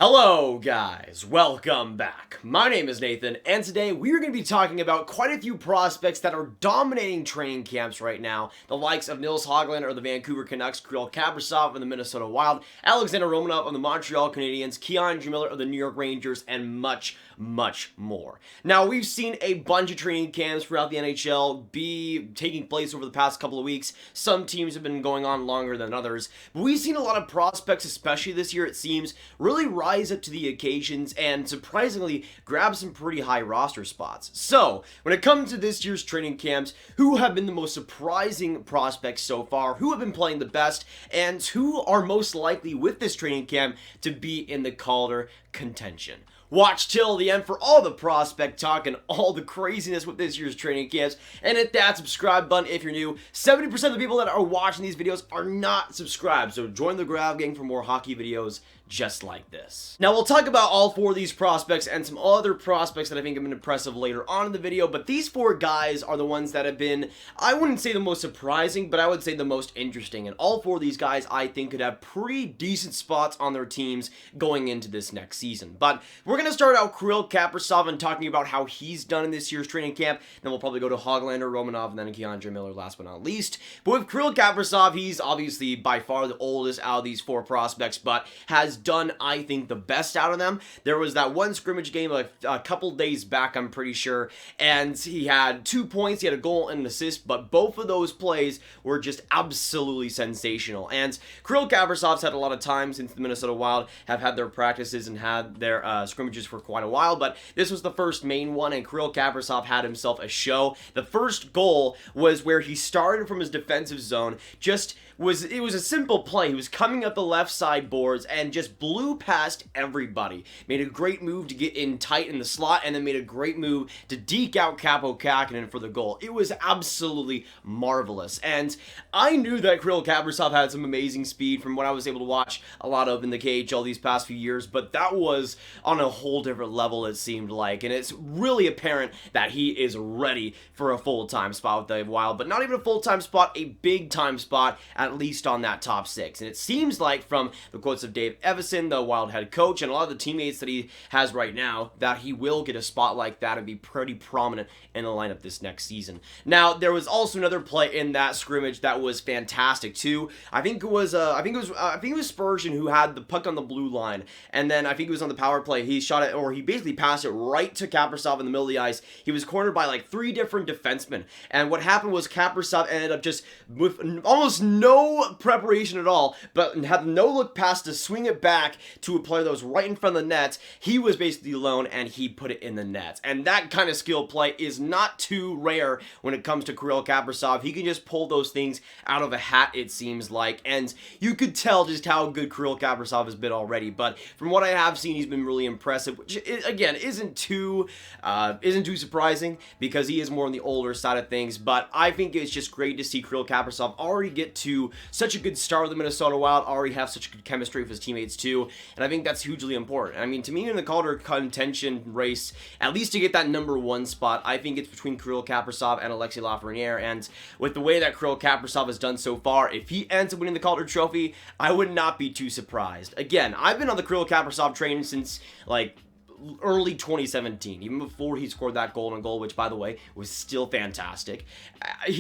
Hello guys, welcome back. My name is Nathan, and today we're going to be talking about quite a few prospects that are dominating training camps right now. The likes of Nils Hoglander of the Vancouver Canucks, Kirill Kaprizov of the Minnesota Wild, Alexander Romanov of the Montreal Canadiens, Keandre Miller of the New York Rangers, and much more. Now, we've seen a bunch of training camps throughout the NHL be taking place over the past couple of weeks. Some teams have been going on longer than others, but we've seen a lot of prospects, especially this year it seems, really rise up to the occasions and surprisingly grab some pretty high roster spots. So, when it comes to this year's training camps, who have been the most surprising prospects so far, who have been playing the best, and who are most likely with this training camp to be in the Calder contention? Watch till the end for all the prospect talk and all the craziness with this year's training camps, and hit that subscribe button if you're new. 70% of the people that are watching these videos are not subscribed, so join the Grav Gang for more hockey videos just like this. Now, we'll talk about all four of these prospects and some other prospects that I think have been impressive later on in the video, but these four guys are the ones that have been, I wouldn't say the most surprising, but I would say the most interesting, and all four of these guys I think could have pretty decent spots on their teams going into this next season. But we're going to start out Kirill Kaprizov and talking about how he's done in this year's training camp, then we'll probably go to Hoglander, Romanov, and then Keandre Miller last but not least. But with Kirill Kaprizov, he's obviously by far the oldest out of these four prospects, but has done, I think, the best out of them. There was that one scrimmage game a couple days back, I'm pretty sure, and he had 2 points, he had a goal and an assist, but both of those plays were just absolutely sensational. And Kirill Kaprizov's had a lot of time since the Minnesota Wild have had their practices and had their scrimmages for quite a while, but this was the first main one, and Kirill Kaprizov had himself a show. The first goal was where he started from his defensive zone, it was a simple play. He was coming up the left side boards and just blew past everybody. Made a great move to get in tight in the slot, and then made a great move to deke out Kaapo Kähkönen for the goal. It was absolutely marvelous, and I knew that Kirill Kaprizov had some amazing speed from what I was able to watch a lot of in the KHL these past few years, but that was on a whole different level, it seemed like, and it's really apparent that he is ready for a full-time spot with the Wild, but not even a full-time spot, a big-time spot, at least on that top six. And it seems like from the quotes of Dave Evison, the Wild head coach, and a lot of the teammates that he has right now, that he will get a spot like that and be pretty prominent in the lineup this next season. Now, there was also another play in that scrimmage that was fantastic too. I think it was Spurgeon who had the puck on the blue line, and then I think it was on the power play. He shot it, or he basically passed it right to Kaprizov in the middle of the ice. He was cornered by like 3 different defensemen, and what happened was Kaprizov ended up just with almost no preparation at all, but had no look pass to swing it back to a player that was right in front of the net. He was basically alone, and he put it in the net. And that kind of skill play is not too rare when it comes to Kirill Kaprizov. He can just pull those things out of a hat, it seems like, and you could tell just how good Kirill Kaprizov has been already. But from what I have seen, he's been really impressive, which again isn't too surprising because he is more on the older side of things. But I think it's just great to see Kirill Kaprizov already get to such a good start with the Minnesota Wild, already have such good chemistry with his teammates too, and I think that's hugely important. I mean, to me, in the Calder contention race, at least to get that number 1 spot, I think it's between Kirill Kaprizov and Alexis Lafreniere, and with the way that Kirill Kaprizov has done so far, if he ends up winning the Calder Trophy, I would not be too surprised. Again, I've been on the Kirill Kaprizov train since, like, early 2017, even before he scored that golden goal, which, by the way, was still fantastic.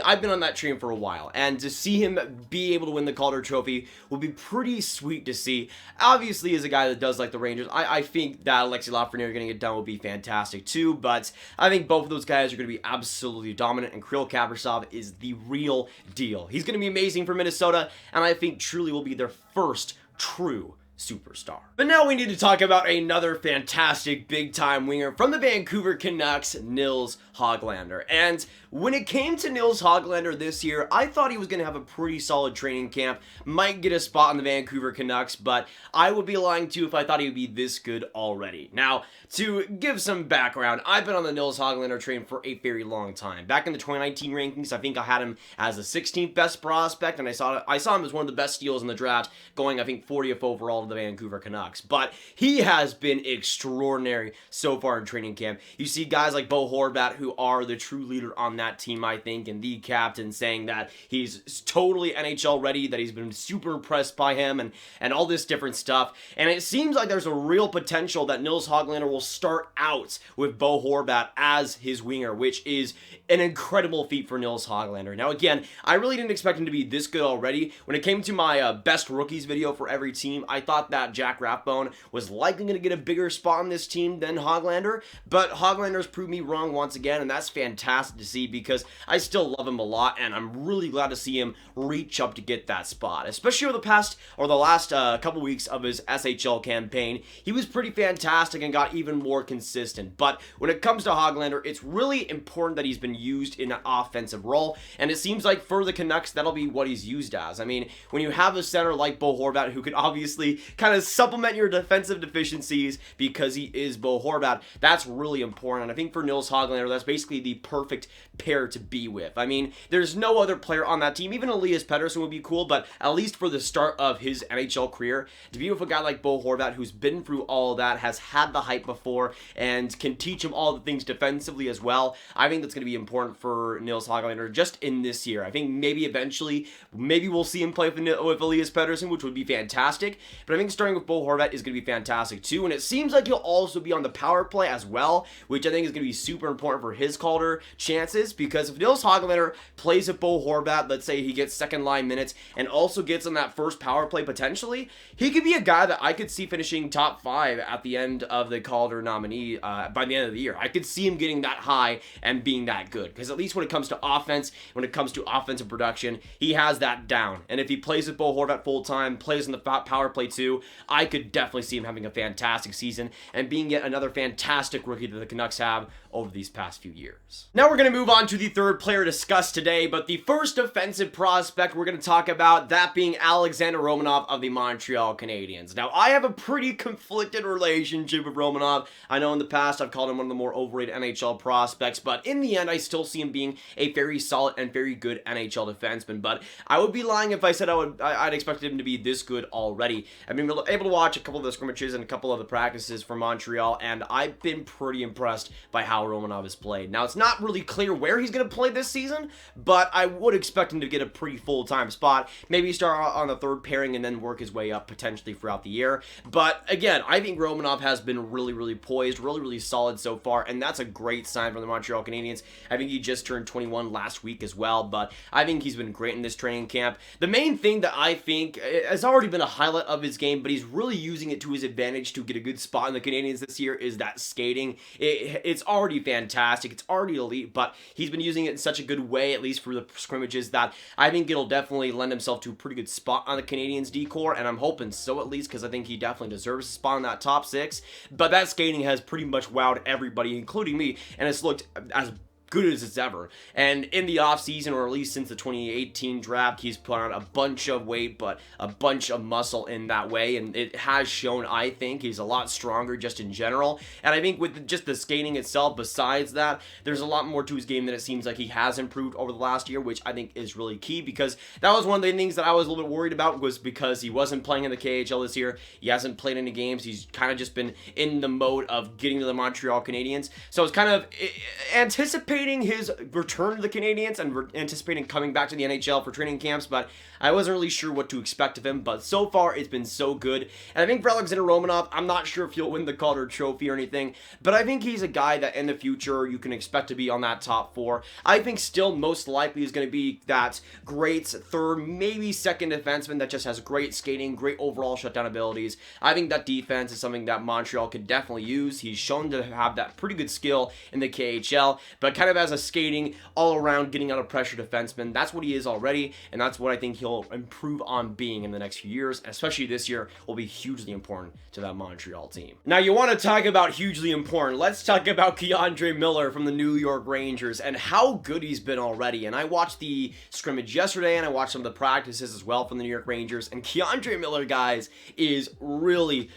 I've been on that train for a while, and to see him be able to win the Calder Trophy would be pretty sweet to see. Obviously, as a guy that does like the Rangers, I think that Alexis Lafreniere getting it done would be fantastic too, but I think both of those guys are going to be absolutely dominant, and Kirill Kaprizov is the real deal. He's going to be amazing for Minnesota, and I think truly will be their first true superstar. But now we need to talk about another fantastic big-time winger from the Vancouver Canucks, Nils Hoglander. And when it came to Nils Hoglander this year, I thought he was going to have a pretty solid training camp, might get a spot in the Vancouver Canucks, but I would be lying to you if I thought he would be this good already. Now, to give some background, I've been on the Nils Hoglander train for a very long time. Back in the 2019 rankings, I think I had him as the 16th best prospect, and I saw him as one of the best steals in the draft, going, I think, 40th overall the Vancouver Canucks. But he has been extraordinary so far in training camp. You see guys like Bo Horvat, who are the true leader on that team, I think, and the captain, saying that he's totally NHL ready, that he's been super impressed by him, and all this different stuff. And it seems like there's a real potential that Nils Hoglander will start out with Bo Horvat as his winger, which is an incredible feat for Nils Hoglander. Now, again, I really didn't expect him to be this good already. When it came to my best rookies video for every team, I thought that Jack Rathbone was likely going to get a bigger spot on this team than Hoglander, but Hoglander's proved me wrong once again, and that's fantastic to see because I still love him a lot, and I'm really glad to see him reach up to get that spot, especially over the last couple weeks of his SHL campaign. He was pretty fantastic and got even more consistent. But when it comes to Hoglander, it's really important that he's been used in an offensive role, and it seems like for the Canucks, that'll be what he's used as. I mean, when you have a center like Bo Horvat, who can obviously kind of supplement your defensive deficiencies because he is Bo Horvat, that's really important. And I think for Nils Hoglander, that's basically the perfect pair to be with. I mean, there's no other player on that team. Even Elias Pettersson would be cool, but at least for the start of his NHL career, to be with a guy like Bo Horvat, who's been through all of that, has had the hype before, and can teach him all the things defensively as well, I think that's going to be important for Nils Hoglander just in this year. I think maybe eventually, maybe we'll see him play with Elias Pettersson, which would be fantastic, but I think starting with Bo Horvat is going to be fantastic too, and it seems like he'll also be on the power play as well, which I think is going to be super important for his Calder chances, because if Nils Hoglander plays with Bo Horvat, let's say he gets second line minutes and also gets on that first power play potentially, he could be a guy that I could see finishing top 5 at the end of the Calder nominee by the end of the year. I could see him getting that high and being that good, because at least when it comes to offense, when it comes to offensive production, he has that down. And if he plays with Bo Horvat full time, plays in the power play too, I could definitely see him having a fantastic season and being yet another fantastic rookie that the Canucks have over these past few years. Now we're going to move on to the third player discussed today, but the first offensive prospect we're going to talk about, that being Alexander Romanov of the Montreal Canadiens. Now, I have a pretty conflicted relationship with Romanov. I know in the past I've called him one of the more overrated NHL prospects, but in the end I still see him being a very solid and very good NHL defenseman, but I would be lying if I said I'd expected him to be this good already. I've been able to watch a couple of the scrimmages and a couple of the practices for Montreal, and I've been pretty impressed by how Romanov has played. Now, it's not really clear where he's going to play this season, but I would expect him to get a pretty full-time spot, maybe start on the third pairing and then work his way up potentially throughout the year. But again, I think Romanov has been really poised, really solid so far, and that's a great sign for the Montreal Canadiens. I think he just turned 21 last week as well, but I think he's been great in this training camp. The main thing that I think has already been a highlight of his game, but he's really using it to his advantage to get a good spot in the Canadiens this year, is that skating. It's already fantastic, it's already elite, but he's been using it in such a good way, at least for the scrimmages, that I think it'll definitely lend himself to a pretty good spot on the Canadiens decor, and I'm hoping so at least, because I think he definitely deserves a spot in that top 6. But that skating has pretty much wowed everybody, including me, and it's looked as good as it's ever. And in the offseason, or at least since the 2018 draft, he's put on a bunch of weight, but a bunch of muscle in that way, and it has shown. I think he's a lot stronger just in general, and I think with just the skating itself, besides that, there's a lot more to his game that it seems like he has improved over the last year, which I think is really key, because that was one of the things that I was a little bit worried about, was because he wasn't playing in the KHL this year. He hasn't played any games. He's kind of just been in the mode of getting to the Montreal Canadiens, so it's kind of anticipating his return to the Canadiens and anticipating coming back to the NHL for training camps, but I wasn't really sure what to expect of him. But so far, it's been so good. And I think for Alexander Romanov, I'm not sure if he'll win the Calder Trophy or anything, but I think he's a guy that in the future you can expect to be on that top 4. I think still most likely is going to be that great third, maybe second defenseman that just has great skating, great overall shutdown abilities. I think that defense is something that Montreal could definitely use. He's shown to have that pretty good skill in the KHL, but kind of as a skating, all-around, getting out of pressure defenseman, that's what he is already, and that's what I think he'll improve on being in the next few years, especially this year, will be hugely important to that Montreal team. Now, you want to talk about hugely important, let's talk about K'Andre Miller from the New York Rangers and how good he's been already. And I watched the scrimmage yesterday, and I watched some of the practices as well from the New York Rangers, and K'Andre Miller, guys, is really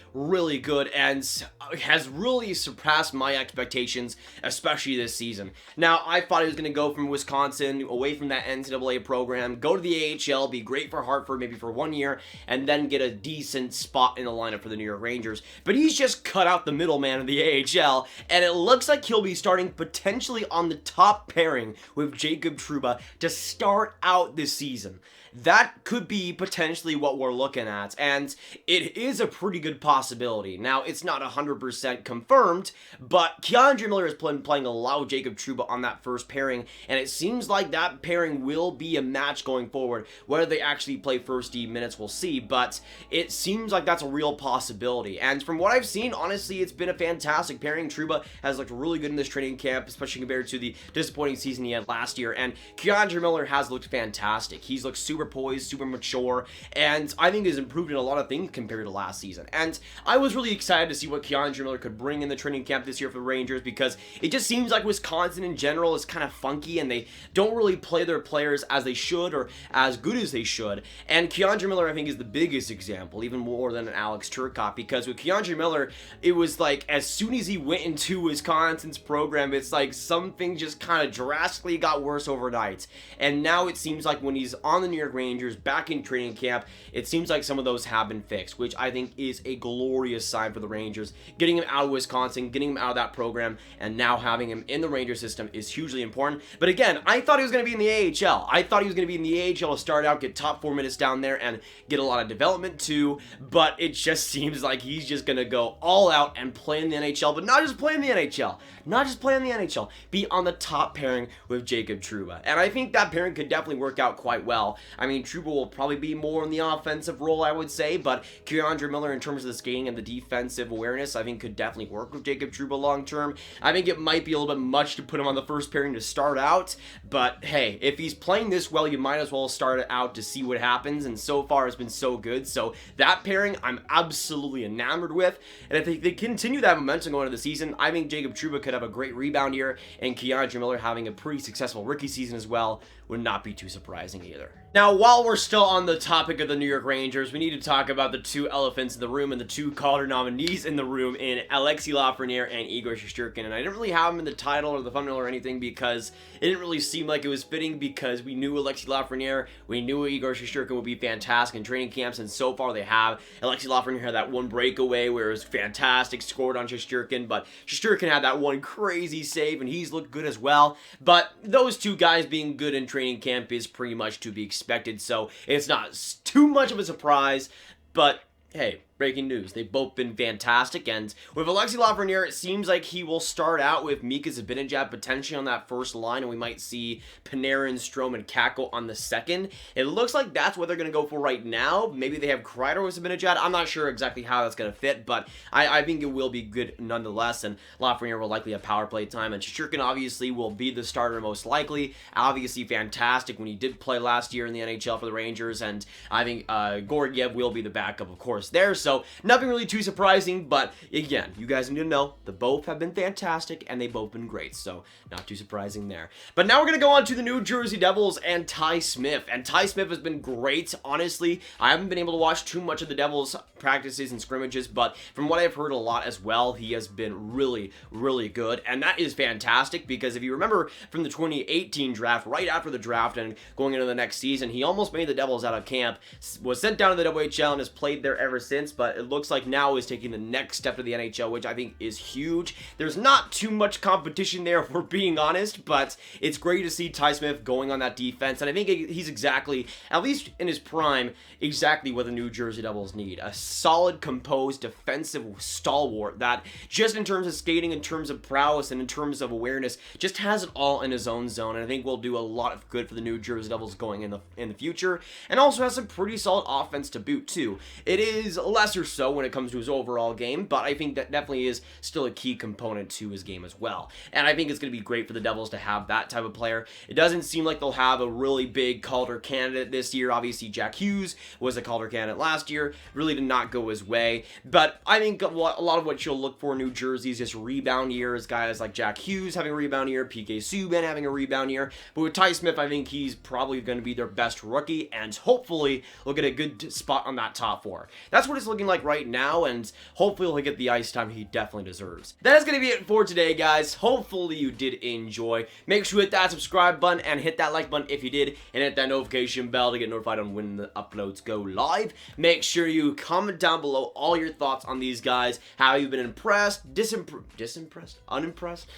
good and has really surpassed my expectations, especially this season. Now, Now, I thought he was going to go from Wisconsin, away from that NCAA program, go to the AHL, be great for Hartford maybe for 1 year, and then get a decent spot in the lineup for the New York Rangers. But he's just cut out the middleman of the AHL, and it looks like he'll be starting potentially on the top pairing with Jacob Trouba to start out this season. That could be potentially what we're looking at, and it is a pretty good possibility. Now, it's not 100% confirmed, but K'Andre Miller has been playing a lot with Jacob Trouba on that first pairing, and it seems like that pairing will be a match going forward. Whether they actually play first team minutes, we'll see, but it seems like that's a real possibility. And from what I've seen, honestly, it's been a fantastic pairing. Trouba has looked really good in this training camp, especially compared to the disappointing season he had last year, and K'Andre Miller has looked fantastic. He's looked super poised, super mature, and I think has improved in a lot of things compared to last season. And I was really excited to see what K'Andre Miller could bring in the training camp this year for the Rangers, because it just seems like Wisconsin in general is kind of funky, and they don't really play their players as they should or as good as they should. And K'Andre Miller, I think, is the biggest example, even more than Alex Turcotte, because with K'Andre Miller, it was like as soon as he went into Wisconsin's program, it's like something just kind of drastically got worse overnight. And now it seems like when he's on the New York Rangers, back in training camp, it seems like some of those have been fixed, which I think is a glorious sign for the Rangers. Getting him out of Wisconsin, getting him out of that program, and now having him in the Ranger system is hugely important. But again, I thought he was going to be in the AHL. I thought he was going to be in the AHL to start out, get top 4 minutes down there, and get a lot of development too, but it just seems like he's just going to go all out and play in the NHL, but not just play in the NHL. Not just play in the NHL. Be on the top pairing with Jacob Trouba. And I think that pairing could definitely work out quite well. I mean, Trouba will probably be more in the offensive role, I would say, but K'Andre Miller, in terms of the skating and the defensive awareness, I think could definitely work with Jacob Trouba long term. I think it might be a little bit much to put him on the first pairing to start out, but hey, if he's playing this well, you might as well start it out to see what happens, and so far it's been so good. So that pairing, I'm absolutely enamored with, and if they continue that momentum going into the season, I think Jacob Trouba could have a great rebound year, and K'Andre Miller having a pretty successful rookie season as well would not be too surprising either. Now, while we're still on the topic of the New York Rangers, we need to talk about the two elephants in the room and the two Calder nominees in the room in Alexis Lafreniere and Igor Shesterkin. And I didn't really have them in the title or the thumbnail or anything because it didn't really seem like it was fitting, because we knew Alexis Lafreniere, we knew Igor Shesterkin would be fantastic in training camps, and so far they have. Alexis Lafreniere had that one breakaway where it was fantastic, scored on Shesterkin, but Shesterkin had that one crazy save, and he's looked good as well. But those two guys being good in training camp is pretty much to be expected, so it's not too much of a surprise. But hey, breaking news, they've both been fantastic, and with Alexis Lafreniere, it seems like he will start out with Mika Zibanejad potentially on that first line, and we might see Panarin, Strome, and Kakko on the second. It looks like that's what they're going to go for right now. Maybe they have Kreider with Zibanejad. I'm not sure exactly how that's going to fit, but I think it will be good nonetheless, and Lafreniere will likely have power play time, and Shesterkin obviously will be the starter most likely. Obviously fantastic when he did play last year in the NHL for the Rangers, and I think Georgiev will be the backup, of course, there. So nothing really too surprising, but again, you guys need to know the both have been fantastic and they've both been great, so not too surprising there. But now we're going to go on to the New Jersey Devils and Ty Smith, and Ty Smith has been great. Honestly, I haven't been able to watch too much of the Devils practices and scrimmages, but from what I've heard a lot as well, he has been really, really good, and that is fantastic, because if you remember from the 2018 draft, right after the draft and going into the next season, he almost made the Devils out of camp, was sent down to the WHL and has played there ever since, but it looks like now is taking the next step to the NHL, which I think is huge. There's not too much competition there, if we're being honest, but it's great to see Ty Smith going on that defense, and I think he's exactly, at least in his prime, exactly what the New Jersey Devils need. A solid, composed, defensive stalwart that, just in terms of skating, in terms of prowess, and in terms of awareness, just has it all in his own zone, and I think will do a lot of good for the New Jersey Devils going in the future, and also has some pretty solid offense to boot, too. It is lesser so when it comes to his overall game, but I think that definitely is still a key component to his game as well. And I think it's going to be great for the Devils to have that type of player. It doesn't seem like they'll have a really big Calder candidate this year. Obviously, Jack Hughes was a Calder candidate last year. Really did not go his way. But I think a lot of what you'll look for in New Jersey is just rebound years. Guys like Jack Hughes having a rebound year, PK Subban having a rebound year. But with Ty Smith, I think he's probably going to be their best rookie, and hopefully we'll get a good spot on that top four. That's what it's looking like right now, and hopefully he'll get the ice time he definitely deserves. That is going to be it for today, guys. Hopefully you did enjoy. Make sure you hit that subscribe button and hit that like button if you did, and hit that notification bell to get notified on when the uploads go live. Make sure you comment down below all your thoughts on these guys, how you've been impressed, disimpressed, unimpressed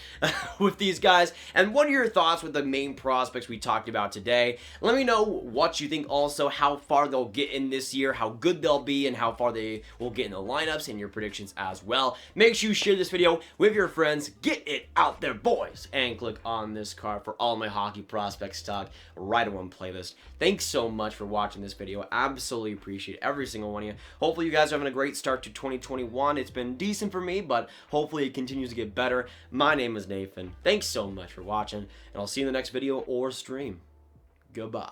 with these guys, and what are your thoughts with the main prospects we talked about today. Let me know what you think also, how far they'll get in this year, how good they'll be, and how far they will get in the lineups, and your predictions as well. Make sure you share this video with your friends. Get it out there, boys, and click on this card for all my hockey prospects talk right in one playlist. Thanks so much for watching this video. Absolutely appreciate every single one of you. Hopefully you guys are having a great start to 2021. It's been decent for me, but hopefully it continues to get better. My name is Nathan. Thanks so much for watching, and I'll see you in the next video or stream. Goodbye.